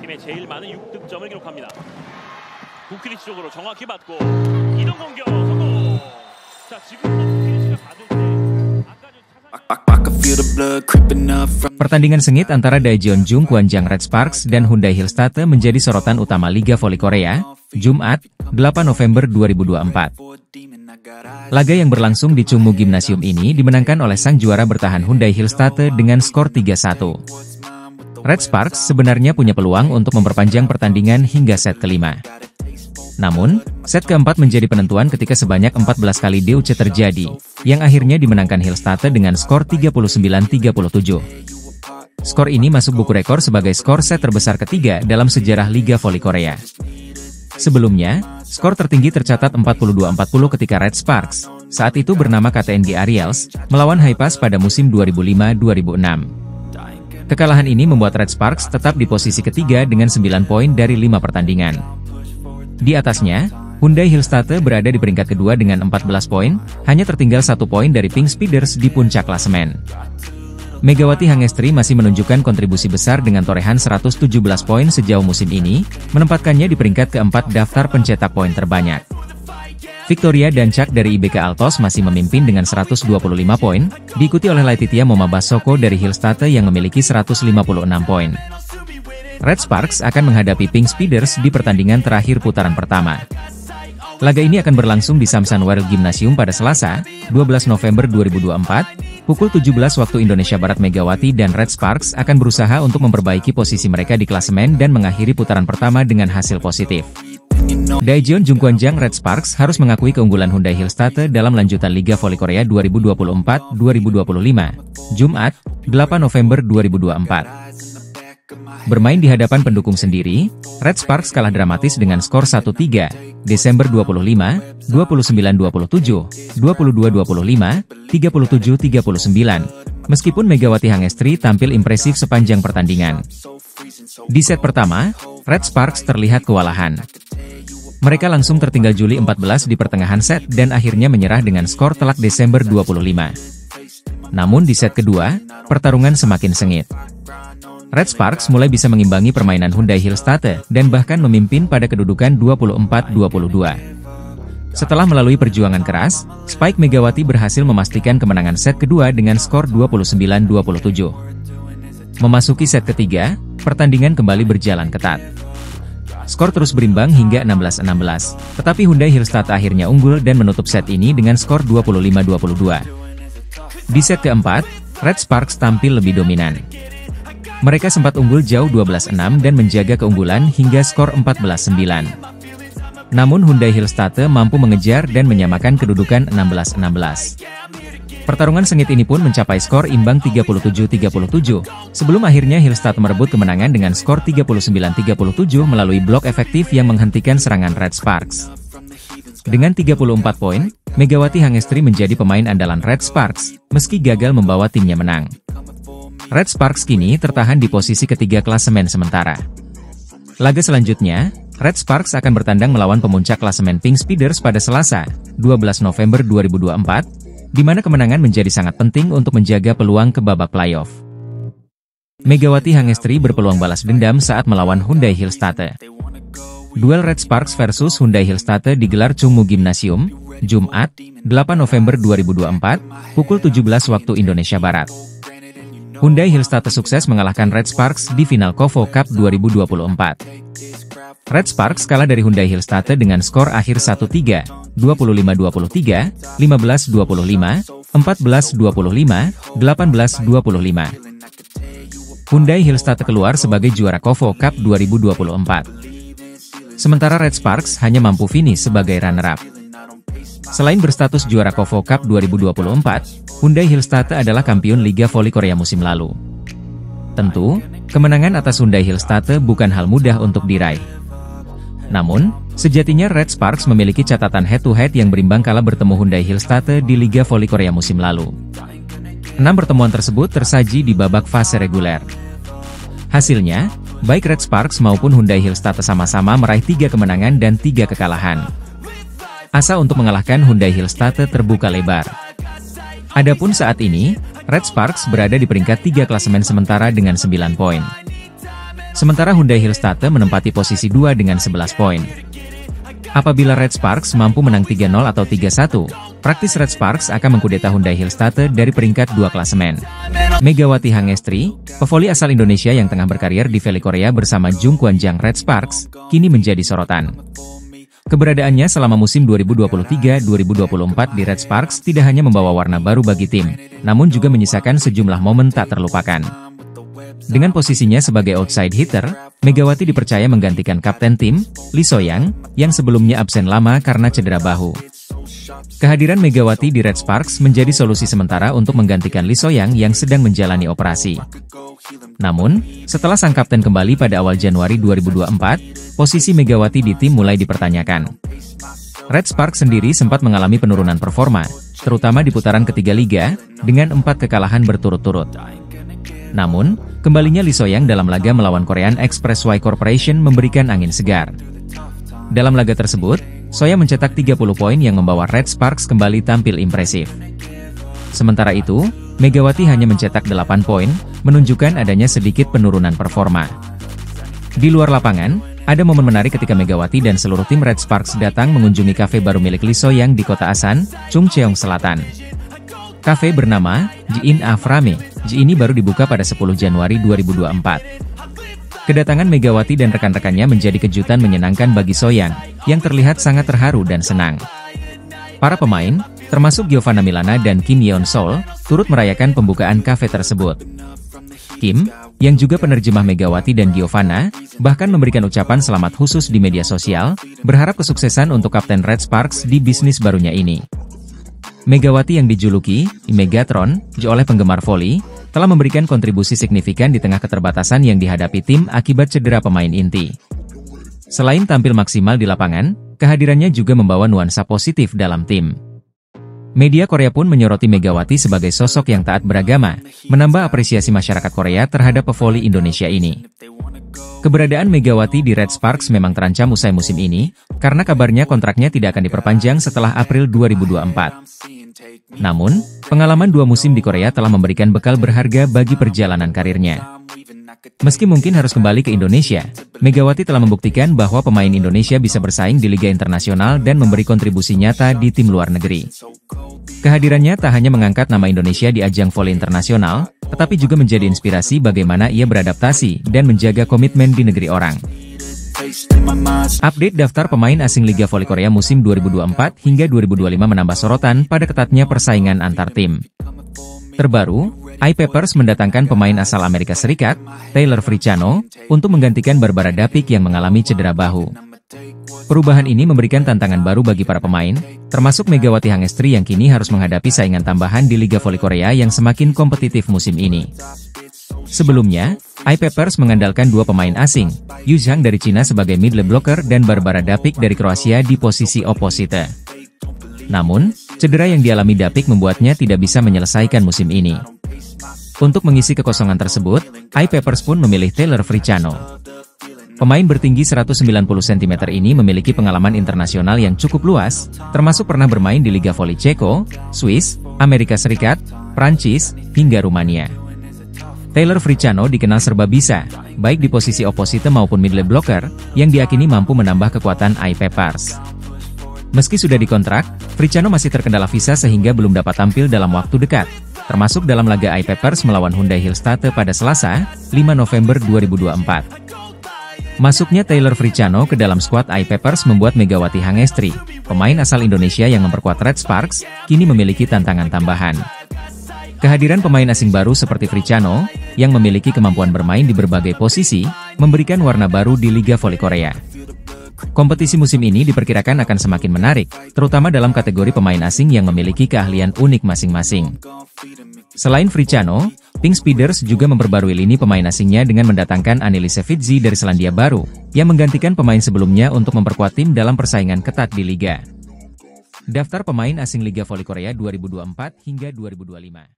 팀의 제일 많은 6득점을 기록합니다. 부키리치 쪽으로 정확히 받고 이동 공격 성공. 자, 지금부터 부키리치가 받을 때 Pertandingan sengit antara Daejeon Jung Gwanjang Red Sparks dan Hyundai Hillstate menjadi sorotan utama Liga Voli Korea, Jumat, 8 November 2024. Laga yang berlangsung di Chungmu Gymnasium ini dimenangkan oleh sang juara bertahan Hyundai Hillstate dengan skor 3-1. Red Sparks sebenarnya punya peluang untuk memperpanjang pertandingan hingga set kelima. Namun, set keempat menjadi penentuan ketika sebanyak 14 kali DUC terjadi, yang akhirnya dimenangkan Hillstate dengan skor 39-37. Skor ini masuk buku rekor sebagai skor set terbesar ketiga dalam sejarah Liga Voli Korea. Sebelumnya, skor tertinggi tercatat 42-40 ketika Red Sparks, saat itu bernama KTNG Ariels, melawan Haipas pada musim 2005-2006. Kekalahan ini membuat Red Sparks tetap di posisi ketiga dengan 9 poin dari 5 pertandingan. Di atasnya, Hyundai Hillstate berada di peringkat kedua dengan 14 poin, hanya tertinggal 1 poin dari Pink Speeders di puncak klasemen. Megawati Hangestri masih menunjukkan kontribusi besar dengan torehan 117 poin sejauh musim ini, menempatkannya di peringkat keempat daftar pencetak poin terbanyak. Victoria Dancak dari IBK Altos masih memimpin dengan 125 poin, diikuti oleh Laetitia Momabasoko dari Hillstate yang memiliki 156 poin. Red Sparks akan menghadapi Pink Speeders di pertandingan terakhir putaran pertama. Laga ini akan berlangsung di Samsan World Gymnasium pada Selasa, 12 November 2024, pukul 17 waktu Indonesia Barat. Megawati dan Red Sparks akan berusaha untuk memperbaiki posisi mereka di klasemen dan mengakhiri putaran pertama dengan hasil positif. Daejeon Jung Gwanjang Red Sparks harus mengakui keunggulan Hyundai Hillstate dalam lanjutan Liga Voli Korea 2024-2025, Jumat, 8 November 2024. Bermain di hadapan pendukung sendiri, Red Sparks kalah dramatis dengan skor 1-3, Desember 25, 29-27, 22-25, 37-39, meskipun Megawati Hangestri tampil impresif sepanjang pertandingan. Di set pertama, Red Sparks terlihat kewalahan. Mereka langsung tertinggal Juli 14 di pertengahan set dan akhirnya menyerah dengan skor telak Desember 25. Namun di set kedua, pertarungan semakin sengit. Red Sparks mulai bisa mengimbangi permainan Hyundai Hillstate dan bahkan memimpin pada kedudukan 24-22. Setelah melalui perjuangan keras, Spike Megawati berhasil memastikan kemenangan set kedua dengan skor 29-27. Memasuki set ketiga, pertandingan kembali berjalan ketat. Skor terus berimbang hingga 16-16, tetapi Hyundai Hillstate akhirnya unggul dan menutup set ini dengan skor 25-22. Di set keempat, Red Sparks tampil lebih dominan. Mereka sempat unggul jauh 12-6 dan menjaga keunggulan hingga skor 14-9. Namun Hyundai Hillstate mampu mengejar dan menyamakan kedudukan 16-16. Pertarungan sengit ini pun mencapai skor imbang 37-37, sebelum akhirnya Hillstate merebut kemenangan dengan skor 39-37 melalui blok efektif yang menghentikan serangan Red Sparks. Dengan 34 poin, Megawati Hangestri menjadi pemain andalan Red Sparks, meski gagal membawa timnya menang. Red Sparks kini tertahan di posisi ketiga klasemen sementara. Laga selanjutnya, Red Sparks akan bertandang melawan pemuncak klasemen Pink Speeders pada Selasa, 12 November 2024, di mana kemenangan menjadi sangat penting untuk menjaga peluang ke babak playoff. Megawati Hangestri berpeluang balas dendam saat melawan Hyundai Hillstate. Duel Red Sparks versus Hyundai Hillstate digelar Chungmu Gymnasium, Jumat, 8 November 2024, pukul 17 waktu Indonesia Barat. Hyundai Hillstate sukses mengalahkan Red Sparks di final KOVO Cup 2024. Red Sparks kalah dari Hyundai Hillstate dengan skor akhir 1-3, 25-23, 15-25, 14-25, 18-25. Hyundai Hillstate keluar sebagai juara KOVO Cup 2024. Sementara Red Sparks hanya mampu finish sebagai runner-up. Selain berstatus juara KOVO Cup 2024, Hyundai Hillstate adalah kampiun Liga Voli Korea musim lalu. Tentu, kemenangan atas Hyundai Hillstate bukan hal mudah untuk diraih. Namun, sejatinya Red Sparks memiliki catatan head-to-head yang berimbang kala bertemu Hyundai Hillstate di Liga Voli Korea musim lalu. 6 pertemuan tersebut tersaji di babak fase reguler. Hasilnya, baik Red Sparks maupun Hyundai Hillstate sama-sama meraih 3 kemenangan dan 3 kekalahan. Asa untuk mengalahkan Hyundai Hillstate terbuka lebar. Adapun saat ini, Red Sparks berada di peringkat 3 klasemen sementara dengan 9 poin. Sementara Hyundai Hillstate menempati posisi 2 dengan 11 poin. Apabila Red Sparks mampu menang 3-0 atau 3-1, praktis Red Sparks akan mengkudeta Hyundai Hillstate dari peringkat 2 klasemen. Megawati Hangestri, pevoli asal Indonesia yang tengah berkarir di Valley Korea bersama Jung Kwan-jang Red Sparks, kini menjadi sorotan. Keberadaannya selama musim 2023-2024 di Red Sparks tidak hanya membawa warna baru bagi tim, namun juga menyisakan sejumlah momen tak terlupakan. Dengan posisinya sebagai outside hitter, Megawati dipercaya menggantikan kapten tim, Lee So-young, yang sebelumnya absen lama karena cedera bahu. Kehadiran Megawati di Red Sparks menjadi solusi sementara untuk menggantikan Lee So-young yang sedang menjalani operasi. Namun, setelah sang kapten kembali pada awal Januari 2024, posisi Megawati di tim mulai dipertanyakan. Red Sparks sendiri sempat mengalami penurunan performa, terutama di putaran ketiga liga, dengan 4 kekalahan berturut-turut. Namun, kembalinya Lee So-young dalam laga melawan Korean Expressway Corporation memberikan angin segar. Dalam laga tersebut, So-young mencetak 30 poin yang membawa Red Sparks kembali tampil impresif. Sementara itu, Megawati hanya mencetak 8 poin, menunjukkan adanya sedikit penurunan performa. Di luar lapangan, ada momen menarik ketika Megawati dan seluruh tim Red Sparks datang mengunjungi kafe baru milik Lee So-young di kota Asan, Chungcheong Selatan. Kafe bernama Ji-in Aframe. Ji ini baru dibuka pada 10 Januari 2024. Kedatangan Megawati dan rekan-rekannya menjadi kejutan menyenangkan bagi So-young, yang terlihat sangat terharu dan senang. Para pemain, termasuk Giovanna Milana dan Kim Yeon-sol, turut merayakan pembukaan kafe tersebut. Kim, yang juga penerjemah Megawati dan Giovanna, bahkan memberikan ucapan selamat khusus di media sosial, berharap kesuksesan untuk Kapten Red Sparks di bisnis barunya ini. Megawati yang dijuluki Megatron oleh penggemar voli, telah memberikan kontribusi signifikan di tengah keterbatasan yang dihadapi tim akibat cedera pemain inti. Selain tampil maksimal di lapangan, kehadirannya juga membawa nuansa positif dalam tim. Media Korea pun menyoroti Megawati sebagai sosok yang taat beragama, menambah apresiasi masyarakat Korea terhadap pevoli Indonesia ini. Keberadaan Megawati di Red Sparks memang terancam usai musim ini, karena kabarnya kontraknya tidak akan diperpanjang setelah April 2024. Namun, pengalaman 2 musim di Korea telah memberikan bekal berharga bagi perjalanan karirnya. Meski mungkin harus kembali ke Indonesia, Megawati telah membuktikan bahwa pemain Indonesia bisa bersaing di Liga Internasional dan memberi kontribusi nyata di tim luar negeri. Kehadirannya tak hanya mengangkat nama Indonesia di ajang voli internasional, tetapi juga menjadi inspirasi bagaimana ia beradaptasi dan menjaga komitmen di negeri orang. Update daftar pemain asing Liga Voli Korea musim 2024 hingga 2025 menambah sorotan pada ketatnya persaingan antar tim. Terbaru, iPapers mendatangkan pemain asal Amerika Serikat, Taylor Fricciano, untuk menggantikan Barbara Dapik yang mengalami cedera bahu. Perubahan ini memberikan tantangan baru bagi para pemain, termasuk Megawati Hangestri yang kini harus menghadapi saingan tambahan di Liga Voli Korea yang semakin kompetitif musim ini. Sebelumnya, iPapers mengandalkan 2 pemain asing, Yu Zhang dari Cina sebagai middle blocker dan Barbara Dapik dari Kroasia di posisi oposite. Namun, cedera yang dialami Dapik membuatnya tidak bisa menyelesaikan musim ini. Untuk mengisi kekosongan tersebut, iPapers pun memilih Taylor Fricciano. Pemain bertinggi 190 cm ini memiliki pengalaman internasional yang cukup luas, termasuk pernah bermain di Liga Voli Ceko, Swiss, Amerika Serikat, Prancis, hingga Rumania. Taylor Fricciano dikenal serba bisa, baik di posisi oposite maupun middle blocker, yang diakini mampu menambah kekuatan iPapers. Meski sudah dikontrak, Fricciano masih terkendala visa sehingga belum dapat tampil dalam waktu dekat, termasuk dalam laga iPapers melawan Hyundai Hillstate pada Selasa, 5 November 2024. Masuknya Taylor Fricciano ke dalam skuad iPapers membuat Megawati Hangestri, pemain asal Indonesia yang memperkuat Red Sparks, kini memiliki tantangan tambahan. Kehadiran pemain asing baru seperti Fricciano, yang memiliki kemampuan bermain di berbagai posisi, memberikan warna baru di Liga Voli Korea. Kompetisi musim ini diperkirakan akan semakin menarik, terutama dalam kategori pemain asing yang memiliki keahlian unik masing-masing. Selain Fricciano, Pink Speeders juga memperbarui lini pemain asingnya dengan mendatangkan Annelise Fitzi dari Selandia Baru, yang menggantikan pemain sebelumnya untuk memperkuat tim dalam persaingan ketat di Liga. Daftar pemain asing Liga Voli Korea 2024 hingga 2025.